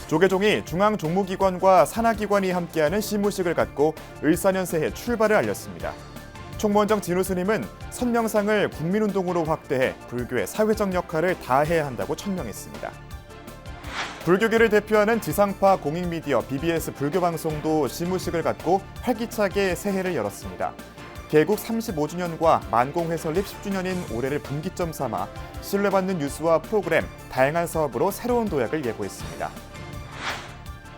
조계종이 중앙종무기관과 산하기관이 함께하는 시무식을 갖고 을사년 새해 출발을 알렸습니다. 총무원장 진우 스님은 선명상을 국민운동으로 확대해 불교의 사회적 역할을 다해야 한다고 천명했습니다. 불교계를 대표하는 지상파 공익미디어 BBS 불교방송도 시무식을 갖고 활기차게 새해를 열었습니다. 개국 35주년과 만공회 설립 10주년인 올해를 분기점 삼아 신뢰받는 뉴스와 프로그램, 다양한 사업으로 새로운 도약을 예고했습니다.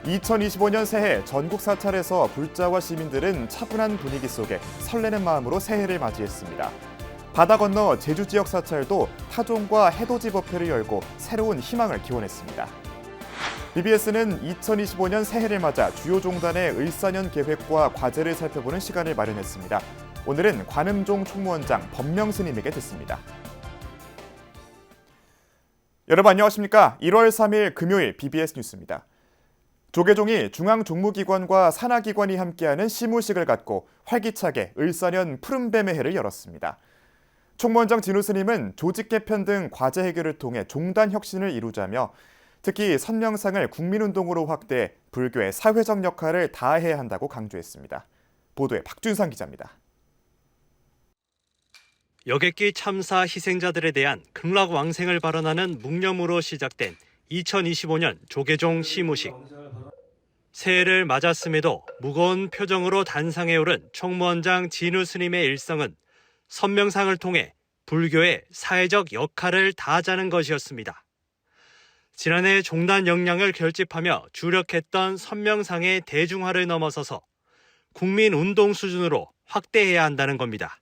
2025년 새해 전국 사찰에서 불자와 시민들은 차분한 분위기 속에 설레는 마음으로 새해를 맞이했습니다. 바다 건너 제주 지역 사찰도 타종과 해돋이 법회를 열고 새로운 희망을 기원했습니다. BBS는 2025년 새해를 맞아 주요 종단의 을사년 계획과 과제를 살펴보는 시간을 마련했습니다. 오늘은 관음종 총무원장 법명 스님에게 듣습니다. 여러분 안녕하십니까? 1월 3일 금요일 BBS 뉴스입니다. 조계종이 중앙종무기관과 산하기관이 함께하는 시무식을 갖고 활기차게 을사년 푸른뱀의 해를 열었습니다. 총무원장 진우 스님은 조직 개편 등 과제 해결을 통해 종단 혁신을 이루자며 특히 선명상을 국민운동으로 확대해 불교의 사회적 역할을 다해야 한다고 강조했습니다. 보도에 박준상 기자입니다. 여객기 참사 희생자들에 대한 극락왕생을 발언하는 묵념으로 시작된 2025년 조계종 시무식. 새해를 맞았음에도 무거운 표정으로 단상에 오른 총무원장 진우 스님의 일성은 선명상을 통해 불교의 사회적 역할을 다하자는 것이었습니다. 지난해 종단 역량을 결집하며 주력했던 선명상의 대중화를 넘어서서 국민운동 수준으로 확대해야 한다는 겁니다.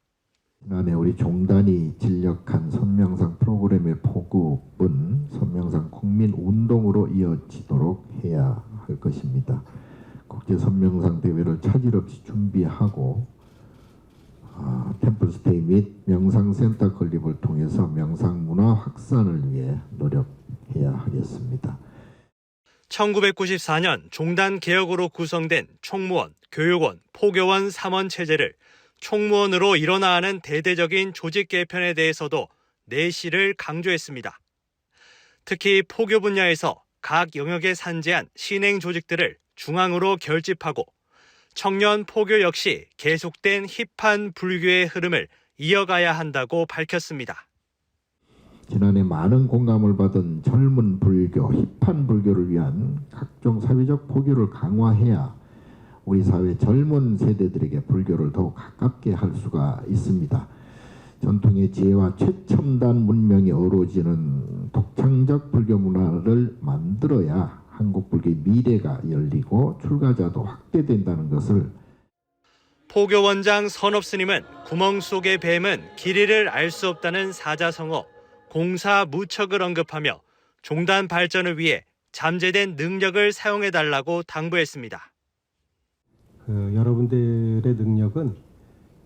지난해 우리 종단이 진력한 선명상 프로그램의 포급은 선명상 국민운동으로 이어지도록 해야 할 것입니다. 국제 선명상 대회를 차질 없이 준비하고 템플스테이 및 명상센터 건립을 통해서 명상문화 확산을 위해 노력해야 하겠습니다. 1994년 종단 개혁으로 구성된 총무원, 교육원, 포교원 3원 체제를 총무원으로 일어나야 하는 대대적인 조직 개편에 대해서도 내실을 강조했습니다. 특히 포교 분야에서 각 영역에 산재한 신행 조직들을 중앙으로 결집하고 청년 포교 역시 계속된 힙한 불교의 흐름을 이어가야 한다고 밝혔습니다. 지난해 많은 공감을 받은 젊은 불교, 힙한 불교를 위한 각종 사회적 포교를 강화해야 우리 사회 젊은 세대들에게 불교를 더욱 가깝게 할 수가 있습니다. 전통의 지혜와 최첨단 문명이 어우러지는 독창적 불교 문화를 만들어야 한국 불교의 미래가 열리고 출가자도 확대된다는 것을. 포교원장 선업 스님은 구멍 속의 뱀은 길이를 알 수 없다는 사자성어 공사무척을 언급하며 종단 발전을 위해 잠재된 능력을 사용해달라고 당부했습니다. 여러분들의 능력은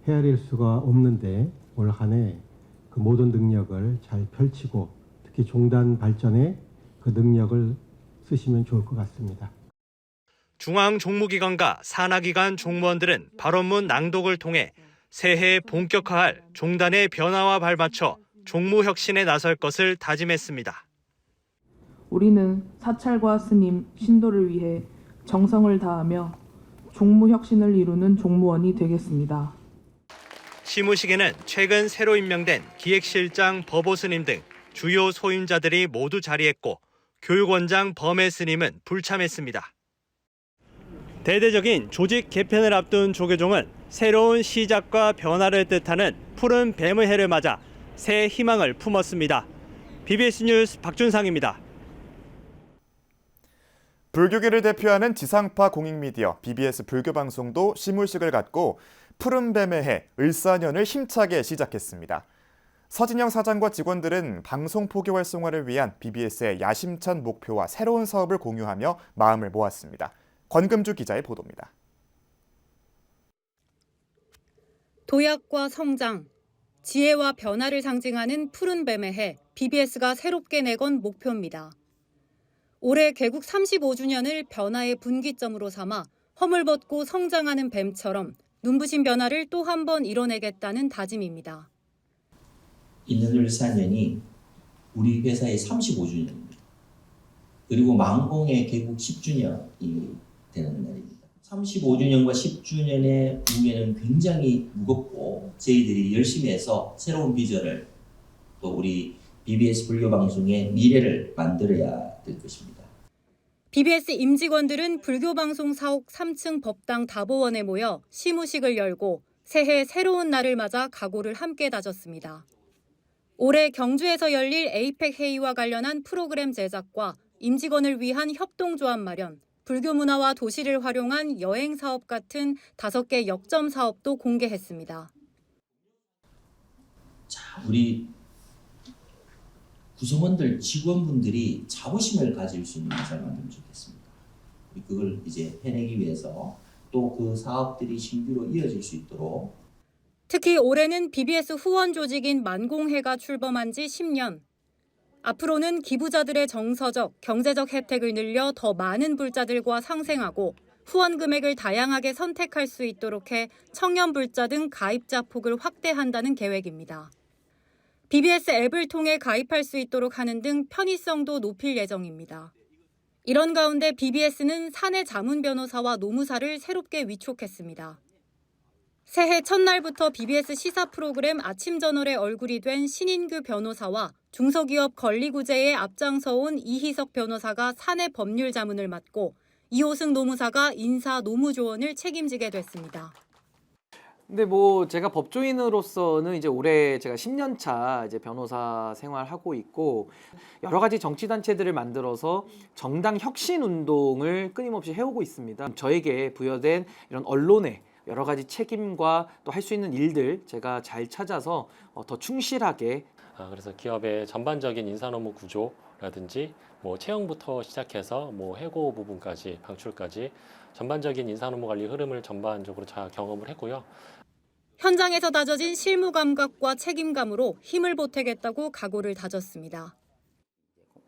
헤아릴 수가 없는데 올 한 해 그 모든 능력을 잘 펼치고 특히 종단 발전에 그 능력을 쓰시면 좋을 것 같습니다. 중앙종무기관과 산하기관 종무원들은 발언문 낭독을 통해 새해에 본격화할 종단의 변화와 발맞춰 종무혁신에 나설 것을 다짐했습니다. 우리는 사찰과 스님, 신도를 위해 정성을 다하며 종무혁신을 이루는 종무원이 되겠습니다. 시무식에는 최근 새로 임명된 기획실장 법오 스님 등 주요 소임자들이 모두 자리했고 교육원장 범해 스님은 불참했습니다. 대대적인 조직 개편을 앞둔 조계종은 새로운 시작과 변화를 뜻하는 푸른 뱀의 해를 맞아 새 희망을 품었습니다. BBS 뉴스 박준상입니다. 불교계를 대표하는 지상파 공익미디어 BBS 불교방송도 시무식을 갖고 푸른 뱀의 해 을사년을 힘차게 시작했습니다. 서진영 사장과 직원들은 방송 포교 활성화를 위한 BBS의 야심찬 목표와 새로운 사업을 공유하며 마음을 모았습니다. 권금주 기자의 보도입니다. 도약과 성장, 지혜와 변화를 상징하는 푸른 뱀의 해 BBS가 새롭게 내건 목표입니다. 올해 개국 35주년을 변화의 분기점으로 삼아 허물벗고 성장하는 뱀처럼 눈부신 변화를 또 한 번 이뤄내겠다는 다짐입니다. 있는 을사년이 우리 회사의 35주년입니다. 그리고 만공의 개국 10주년이 되는 날입니다. 35주년과 10주년의 무게는 굉장히 무겁고 저희들이 열심히 해서 새로운 비전을 또 우리 BBS 불교방송의 미래를 만들어야 될 것입니다. BBS 임직원들은 불교방송 사옥 3층 법당 다보원에 모여 시무식을 열고 새해 새로운 날을 맞아 각오를 함께 다졌습니다. 올해 경주에서 열릴 에이펙 회의와 관련한 프로그램 제작과 임직원을 위한 협동조합 마련, 불교 문화와 도시를 활용한 여행 사업 같은 5개 역점 사업도 공개했습니다. 자, 우리 구성원들, 직원분들이 자부심을 가질 수 있는 회사를 만들면 좋겠습니다. 우리 그걸 이제 해내기 위해서 또 그 사업들이 신규로 이어질 수 있도록 특히 올해는 BBS 후원 조직인 만공회가 출범한 지 10년. 앞으로는 기부자들의 정서적, 경제적 혜택을 늘려 더 많은 불자들과 상생하고 후원 금액을 다양하게 선택할 수 있도록 해 청년 불자 등 가입자 폭을 확대한다는 계획입니다. BBS 앱을 통해 가입할 수 있도록 하는 등 편의성도 높일 예정입니다. 이런 가운데 BBS는 사내 자문 변호사와 노무사를 새롭게 위촉했습니다. 새해 첫날부터 BBS 시사 프로그램 아침저널의 얼굴이 된 신인규 변호사와 중소기업 권리구제에 앞장서온 이희석 변호사가 사내 법률 자문을 맡고 이호승 노무사가 인사 노무조언을 책임지게 됐습니다. 근데 제가 법조인으로서는 이제 올해 제가 10년 차 이제 변호사 생활하고 있고 여러 가지 정치 단체들을 만들어서 정당 혁신 운동을 끊임없이 해오고 있습니다. 저에게 부여된 이런 언론의 여러 가지 책임과 또 할 수 있는 일들 제가 잘 찾아서 더 충실하게 그래서 기업의 전반적인 인사노무 구조라든지 채용부터 시작해서 해고 부분까지 방출까지 전반적인 인사노무 관리 흐름을 전반적으로 잘 경험을 했고요. 현장에서 다져진 실무 감각과 책임감으로 힘을 보태겠다고 각오를 다졌습니다.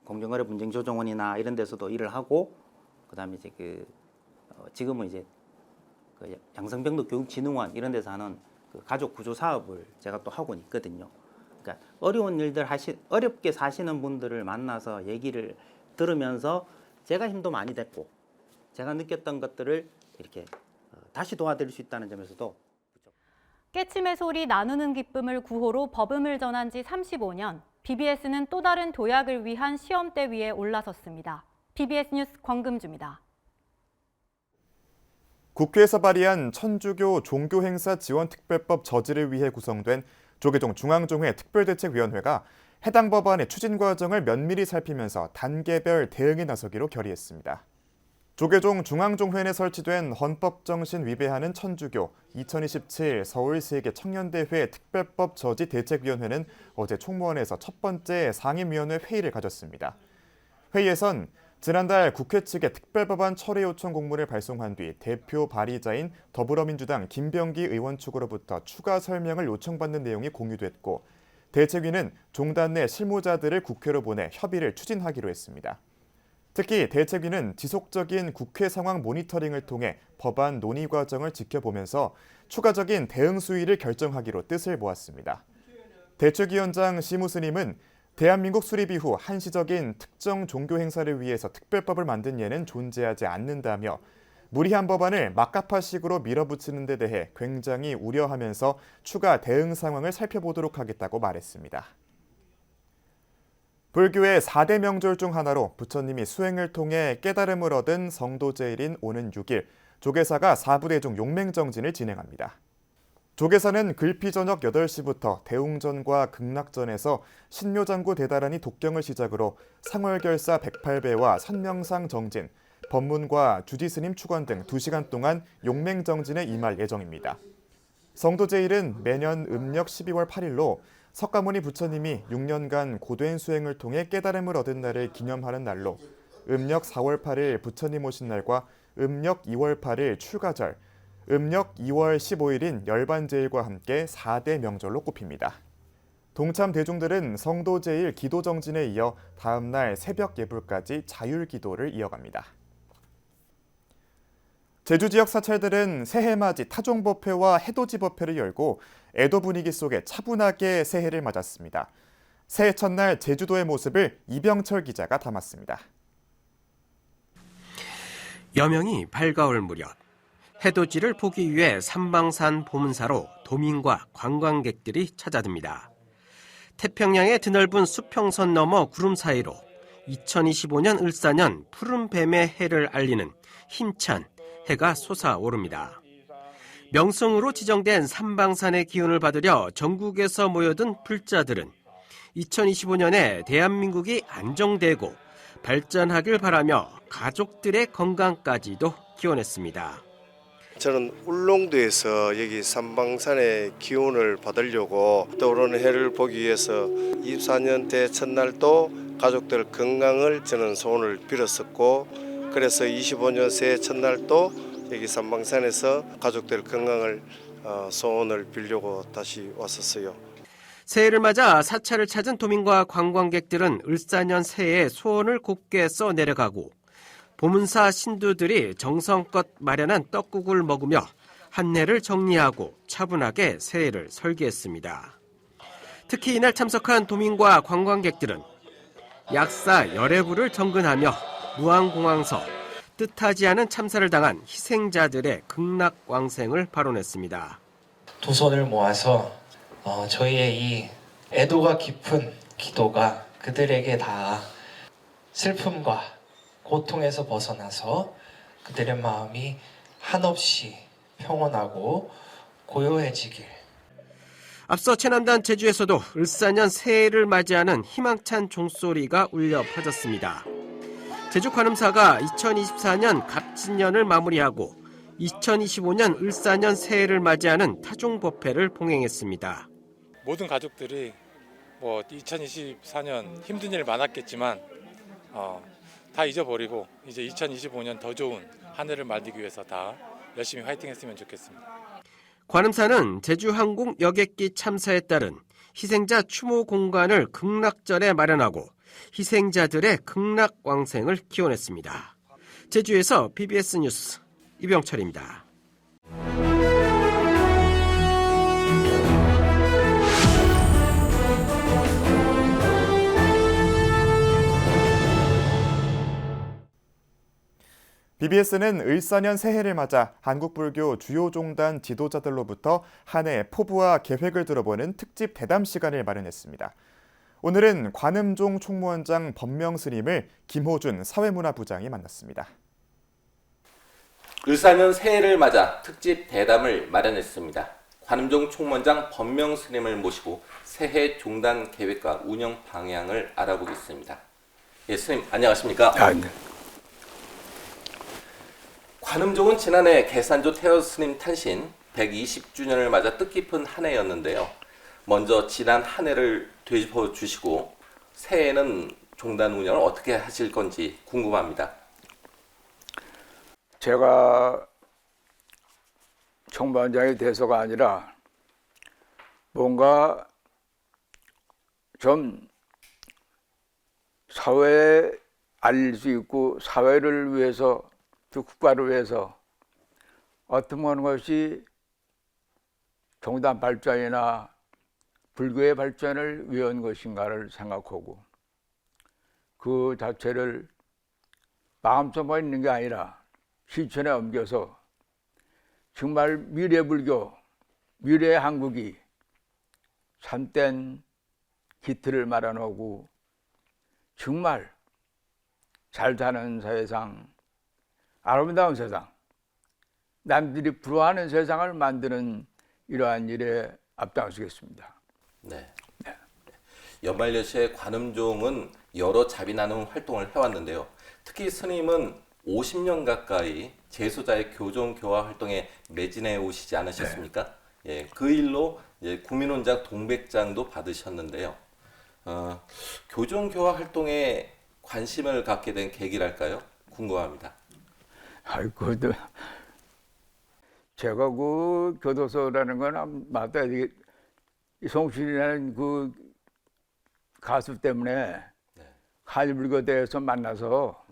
공정거래 분쟁조정원이나 이런 데서도 일을 하고 그다음에 이제 지금은 이제 양성병도 교육진흥원 이런 데서 하는 가족 구조 사업을 제가 또 하고 있거든요. 그러니까 어려운 일들 어렵게 사시는 분들을 만나서 얘기를 들으면서 제가 힘도 많이 됐고 제가 느꼈던 것들을 이렇게 다시 도와드릴 수 있다는 점에서도 깨침의 소리 나누는 기쁨을 구호로 법음을 전한 지 35년, BBS는 또 다른 도약을 위한 시험대 위에 올라섰습니다. BBS 뉴스 권금주입니다. 국회에서 발의한 천주교 종교행사 지원특별법 저지를 위해 구성된 조계종 중앙종회 특별대책위원회가 해당 법안의 추진 과정을 면밀히 살피면서 단계별 대응에 나서기로 결의했습니다. 조계종 중앙종회에 설치된 헌법정신 위배하는 천주교 2027 서울세계 청년대회 특별법 저지 대책위원회는 어제 총무원에서 첫 번째 상임위원회 회의를 가졌습니다. 회의에선 지난달 국회 측에 특별법안 철회 요청 공문을 발송한 뒤 대표 발의자인 더불어민주당 김병기 의원 측으로부터 추가 설명을 요청받는 내용이 공유됐고 대책위는 종단 내 실무자들을 국회로 보내 협의를 추진하기로 했습니다. 특히 대책위는 지속적인 국회 상황 모니터링을 통해 법안 논의 과정을 지켜보면서 추가적인 대응 수위를 결정하기로 뜻을 모았습니다. 대책위원장 시무스님은 대한민국 수립 이후 한시적인 특정 종교 행사를 위해서 특별법을 만든 예는 존재하지 않는다며 무리한 법안을 막가파식으로 밀어붙이는 데 대해 굉장히 우려하면서 추가 대응 상황을 살펴보도록 하겠다고 말했습니다. 불교의 4대 명절 중 하나로 부처님이 수행을 통해 깨달음을 얻은 성도제일인 오는 6일, 조계사가 4부대중 용맹정진을 진행합니다. 조계사는 글피 저녁 8시부터 대웅전과 극락전에서 신묘장구 대다란이 독경을 시작으로 상월결사 108배와 선명상 정진, 법문과 주지스님 축원 등 2시간 동안 용맹정진에 임할 예정입니다. 성도제일은 매년 음력 12월 8일로 석가모니 부처님이 6년간 고된 수행을 통해 깨달음을 얻은 날을 기념하는 날로 음력 4월 8일 부처님 오신 날과 음력 2월 8일 출가절, 음력 2월 15일인 열반제일과 함께 4대 명절로 꼽힙니다. 동참 대중들은 성도제일 기도정진에 이어 다음 날 새벽 예불까지 자율기도를 이어갑니다. 제주 지역 사찰들은 새해맞이 타종법회와 해돋이법회를 열고 애도 분위기 속에 차분하게 새해를 맞았습니다. 새해 첫날 제주도의 모습을 이병철 기자가 담았습니다. 여명이 밝아올 무렵 해돋이를 보기 위해 삼방산 보문사로 도민과 관광객들이 찾아듭니다. 태평양의 드넓은 수평선 너머 구름 사이로 2025년 을사년 푸른 뱀의 해를 알리는 힘찬 해가 솟아오릅니다. 명성으로 지정된 삼방산의 기운을 받으려 전국에서 모여든 불자들은 2025년에 대한민국이 안정되고 발전하길 바라며 가족들의 건강까지도 기원했습니다. 저는 울릉도에서 여기 삼방산의 기운을 받으려고 떠오르는 해를 보기 위해서 24년 대천날도 가족들 건강을 저는 소원을 빌었었고, 그래서 25년 새해 첫날도 여기 삼방산에서 가족들 건강을 소원을 빌려고 다시 왔었어요. 새해를 맞아 사찰을 찾은 도민과 관광객들은 을사년 새해의 소원을 곱게 써 내려가고 보문사 신도들이 정성껏 마련한 떡국을 먹으며 한 해를 정리하고 차분하게 새해를 설계했습니다. 특히 이날 참석한 도민과 관광객들은 약사 열애부를 정근하며 무한공황서, 뜻하지 않은 참사를 당한 희생자들의 극락왕생을 발언했습니다. 두 손을 모아서 저희의 이 애도가 깊은 기도가 그들에게 다 슬픔과 고통에서 벗어나서 그들의 마음이 한없이 평온하고 고요해지길. 앞서 최남단 제주에서도 을사년 새해를 맞이하는 희망찬 종소리가 울려 퍼졌습니다. 제주 관음사가 2024년 갑진년을 마무리하고 2025년 을사년 새해를 맞이하는 타종법회를 봉행했습니다. 모든 가족들이 2024년 힘든 일 많았겠지만 다 잊어버리고 이제 2025년 더 좋은 한 해를 맞이하기 위해서 다 열심히 화이팅했으면 좋겠습니다. 관음사는 제주항공 여객기 참사에 따른 희생자 추모 공간을 극락전에 마련하고 희생자들의 극락왕생을 기원했습니다. 제주에서 BBS 뉴스 이병철입니다. BBS는 을사년 새해를 맞아 한국불교 주요 종단 지도자들로부터 한 해 포부와 계획을 들어보는 특집 대담 시간을 마련했습니다. 오늘은 관음종 총무원장 법명스님을 김호준 사회문화부장이 만났습니다. 을사년 새해를 맞아 특집 대담을 마련했습니다. 관음종 총무원장 법명스님을 모시고 새해 종단 계획과 운영 방향을 알아보겠습니다. 예, 스님 안녕하십니까? 네. 관음종은 지난해 개산조 태어 스님 탄신 120주년을 맞아 뜻깊은 한 해였는데요. 먼저 지난 한 해를 되짚어 주시고 새해에는 종단 운영을 어떻게 하실 건지 궁금합니다. 제가 총무원장이 돼서가 아니라 뭔가 좀 사회에 알릴 수 있고 사회를 위해서 또 국가를 위해서 어떤 것이 종단 발전이나 불교의 발전을 위한 것인가를 생각하고 그 자체를 마음속만 있는 게 아니라 실천에 옮겨서 정말 미래 불교, 미래 한국이 참된 기틀을 마련하고 정말 잘 사는 세상, 아름다운 세상, 남들이 부러워하는 세상을 만드는 이러한 일에 앞장서겠습니다. 네. 연말연시에 관음종은 여러 자비나눔 활동을 해왔는데요. 특히 스님은 50년 가까이 재소자의 교종 교화 활동에 매진해 오시지 않으셨습니까? 네. 예, 그 일로 이제 국민훈장 동백장도 받으셨는데요. 교종 교화 활동에 관심을 갖게 된 계기랄까요? 궁금합니다. 아이고, 제가 그 교도소라는 건 맞다. 송신이라는 그 가수 때문에 한일불교대에서 만나서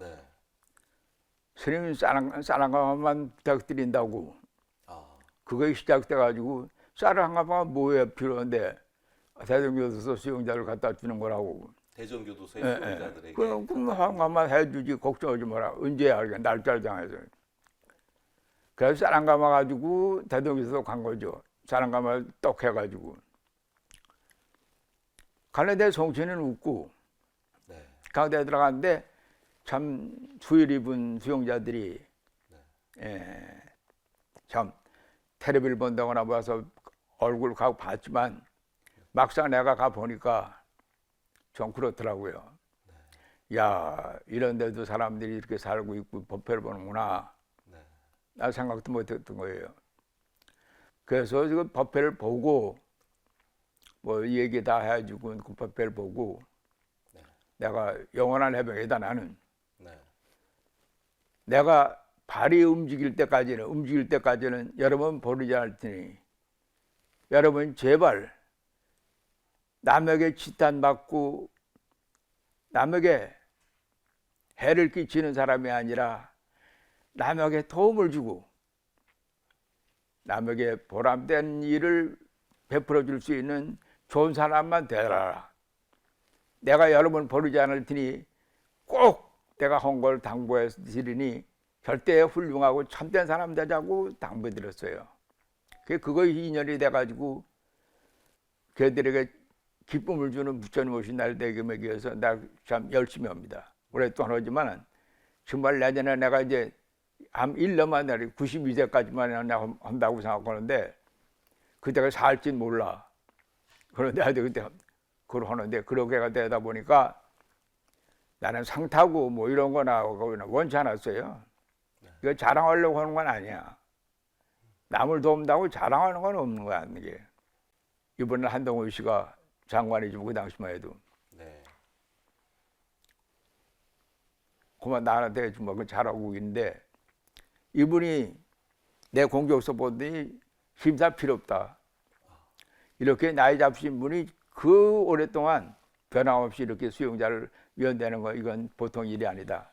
스님 쌀 한 가마만 부탁드린다고. 그게 시작돼가지고 쌀 한 가마가 뭐에 필요한데 대전교도소 수용자를 갖다 주는 거라고. 대전교도소의 예, 수용자들에게. 그럼 한가만 해주지 걱정하지 마라. 언제야 이게 날짜를 정해서. 그래서 사람 감아가지고 대동교도소 간 거죠. 사람 감아 떡 해가지고. 가는데 송치는 웃고 가운데 들어갔는데 참 수일 입은 수용자들이 참 텔레비를 본다거나 봐서 얼굴 가고 봤지만 막상 내가 가 보니까 좀 그렇더라고요. 야, 이런 데도 사람들이 이렇게 살고 있고 법회를 보는구나. 나 생각도 못했던 거예요. 그래서 그 법회를 보고 뭐 얘기 다 해주고 그 법회를 보고 내가 영원한 해병이다 나는. 내가 발이 움직일 때까지는 여러분 버리지 않을 테니 여러분 제발 남에게 치탄받고 남에게 해를 끼치는 사람이 아니라 남에게 도움을 주고 남에게 보람된 일을 베풀어 줄 수 있는 좋은 사람만 되라. 내가 여러분 버리지 않을 테니 꼭 내가 한 걸 당부해 드리니 절대 훌륭하고 참된 사람 되자고 당부해 드렸어요. 그거 인연이 돼가지고 그들에게 기쁨을 주는 부처님 오신 날 되기 위해서 나 참 열심히 합니다. 오랫동안 하지만 정말 내년에 내가 이제 한 1년만 내려 92세까지만 내가 한다고 생각하는데 그때가 살진 몰라. 그런데 아직 그때 그걸 하는데 그렇게가 되다 보니까 나는 상 타고 뭐 이런 거나 원치 않았어요. 이거 자랑하려고 하는 건 아니야. 남을 돕는다고 자랑하는 건 없는 거야. 이게. 이번에 한동훈 씨가 장관이지만 그 당시만 해도. 그만 나한테 좀 잘하고 있는데 이분이 내 공격서 보더니 심사 필요 없다. 이렇게 나이 잡으신 분이 그 오랫동안 변함없이 이렇게 수용자를 위원되는 거 이건 보통 일이 아니다.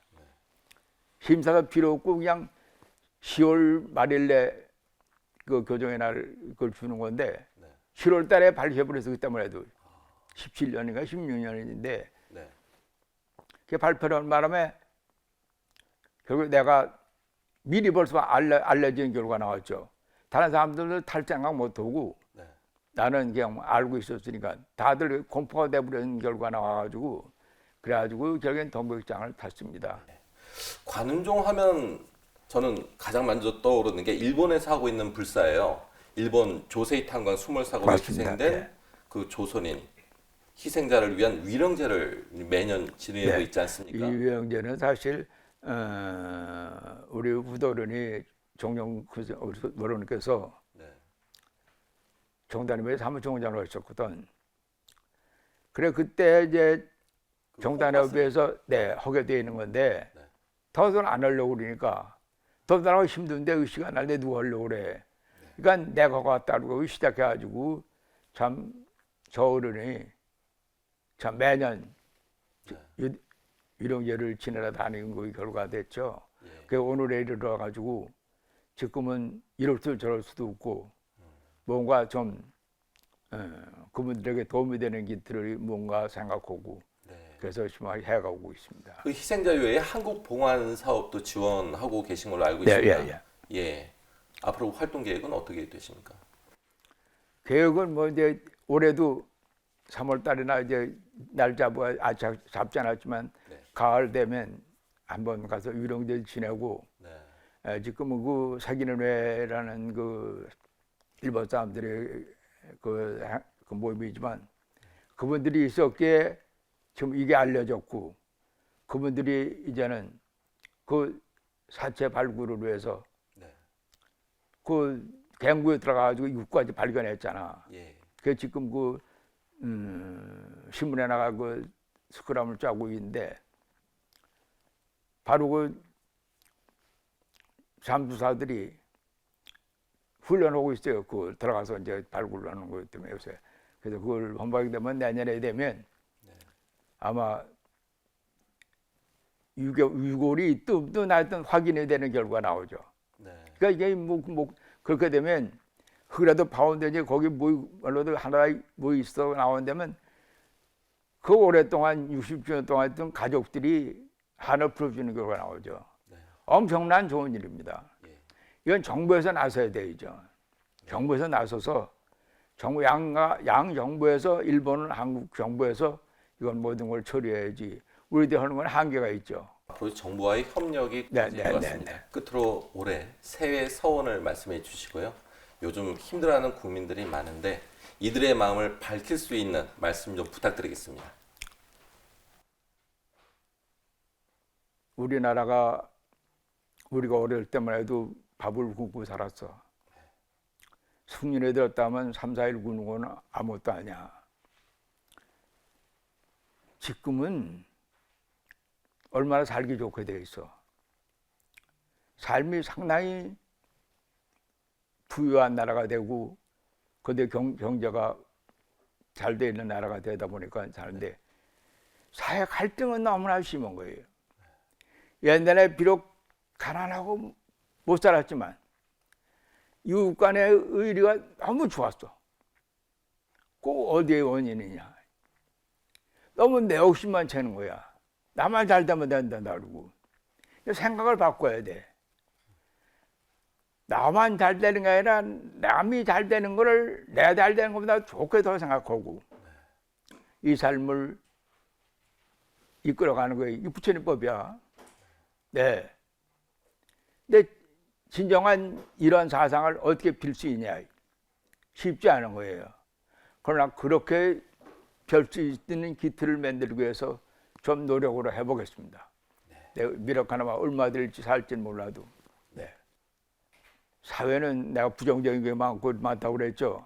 심사가 필요 없고 그냥 10월 말일에 그 교정의 날 그걸 주는 건데 7월 달에 발표해버려서 그때만 해도 17년인가 16년인데 그 발표를 한 바람에 결국 내가 미리 벌써 알려진 결과가 나왔죠. 다른 사람들도 탈 생각 못하고 나는 그냥 알고 있었으니까 다들 공포가 돼버린 결과가 나와가지고 그래가지고 결국엔 동백장을 탔습니다. 관운종 하면 저는 가장 먼저 떠오르는 게 일본에서 하고 있는 불사예요. 일본 조세이 탄광 수몰 사고로 희생된 그 조선인 희생자를 위한 위령제를 매년 진행하고 있지 않습니까? 이 위령제는 사실 우리 후도련이 종영 어른께서 정단협의 사무총장으로 하셨거든. 그래 그때 이제 정단협에서 하게 되어 있는 건데 더는 안 하려고 그러니까 더 나라가 힘든데 그 시간 날 때 누가 하려고 그래. 그러니까 내가 따르고 시작해가지고 참 저 어른이 참 매년 위령제를 지내러 다니는 거 결과가 됐죠. 그 오늘에 이르러가지고 지금은 이럴 수도 저럴 수도 없고 뭔가 좀 그분들에게 도움이 되는 길들을 뭔가 생각하고 그래서 열심히 해가고 있습니다. 그 희생자 외에 한국 봉안 사업도 지원하고 계신 걸로 알고 있습니다. 예. 앞으로 활동 계획은 어떻게 되십니까? 계획은 뭐 이제 올해도 3월 달이나 이제 날 잡지 않았지만 가을 되면 한번 가서 위령제를 지내고 지금은 그 사귀는 회라는 그 일본 사람들의 그 모임이지만 그분들이 있었기에 지금 이게 알려졌고 그분들이 이제는 그 사체 발굴을 위해서 그 갱구에 들어가가지고 6가지 발견했잖아. 그 지금 그 신문에 나가 그 스크램을 짜고 있는데 바로 그 잠수사들이 훈련하고 있어요. 그걸 들어가서 이제 발굴하는 것 때문에 요새. 그래서 그걸 헌박이 되면 내년에 되면 아마 유골이 또 하여튼 확인이 되는 결과가 나오죠. 그러니까 이게 뭐 그렇게 되면 그래도 파운드 이제 거기 뭐라도 하나 뭐 있어 나온다면 그 오랫동안 60주년 동안 했던 가족들이 한을 풀어주는 결과가 나오죠. 엄청난 좋은 일입니다. 이건 정부에서 나서야 되죠. 정부에서 나서서 양 정부에서 일본은 한국 정부에서 이건 모든 걸 처리해야지. 우리들 하는 건 한계가 있죠. 앞으로 정부와의 협력이 커질 것 같습니다. 끝으로 올해 새해 서원을 말씀해 주시고요. 요즘 힘들어하는 국민들이 많은데 이들의 마음을 밝힐 수 있는 말씀 좀 부탁드리겠습니다. 우리나라가 우리가 어릴 때만 해도 밥을 굶고 살았어. 숙련에 들었다면 3, 4일 굶는 건 아무것도 아니야. 지금은 얼마나 살기 좋게 돼 있어. 삶이 상당히 부유한 나라가 되고 근데 경제가 잘 돼 있는 나라가 되다 보니까 사는데 사회 갈등은 너무나 심한 거예요. 옛날에 비록 가난하고 못 살았지만 이웃 간의 의리가 너무 좋았어. 꼭 어디에 원인이냐. 너무 내 욕심만 채는 거야. 나만 잘 되면 된다 그러고. 생각을 바꿔야 돼. 나만 잘 되는 게 아니라 남이 잘 되는 거를 내가 잘 되는 것보다 좋게 더 생각하고 이 삶을 이끌어가는 거예요. 이게 부처님법이야. 네. 근데 진정한 이런 사상을 어떻게 빌 수 있냐. 쉽지 않은 거예요. 그러나 그렇게 별 수 있는 기틀을 만들기 위해서 좀 노력으로 해보겠습니다. 내 미력 하나만 얼마 될지 살지는 몰라도. 네. 사회는 내가 부정적인 게 많다고 그랬죠.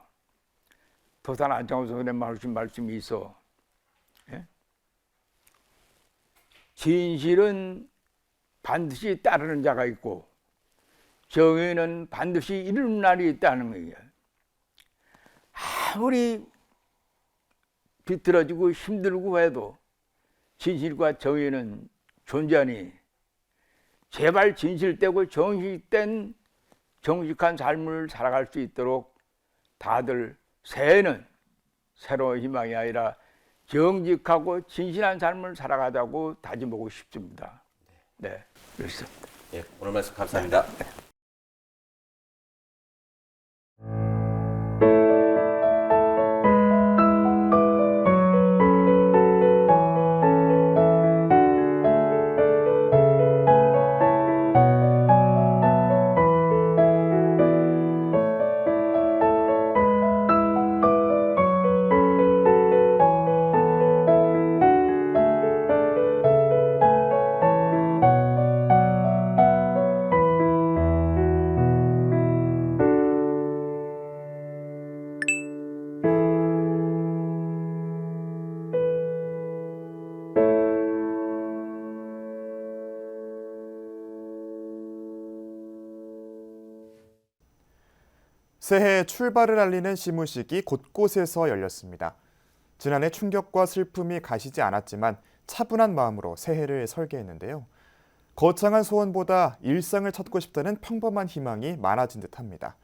도산 안창호 선생님 말씀이 있어. 예? 진실은 반드시 따르는 자가 있고 정의는 반드시 이루는 날이 있다는 거예요. 아무리 비틀어지고 힘들고 해도 진실과 정의는 존재하니 제발 진실되고 정직된 정직한 삶을 살아갈 수 있도록 다들 새해는 새로운 희망이 아니라 정직하고 진실한 삶을 살아가자고 다짐하고 싶습니다. 네, 그렇습니다. 예, 오늘 말씀 감사합니다. 네. 새해 출발을 알리는 시무식이 곳곳에서 열렸습니다. 지난해 충격과 슬픔이 가시지 않았지만 차분한 마음으로 새해를 설계했는데요. 거창한 소원보다 일상을 찾고 싶다는 평범한 희망이 많아진 듯합니다.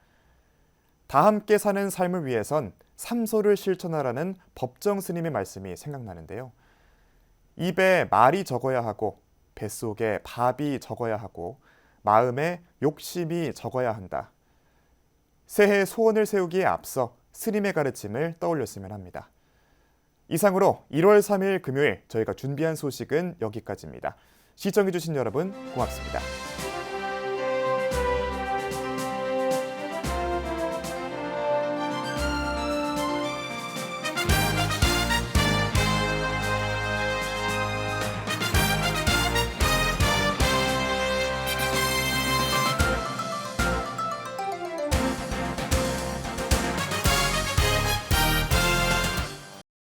다 함께 사는 삶을 위해선 삼소를 실천하라는 법정 스님의 말씀이 생각나는데요. 입에 말이 적어야 하고 뱃속에 밥이 적어야 하고 마음에 욕심이 적어야 한다. 새해 소원을 세우기에 앞서 스님의 가르침을 떠올렸으면 합니다. 이상으로 1월 3일 금요일 저희가 준비한 소식은 여기까지입니다. 시청해주신 여러분 고맙습니다.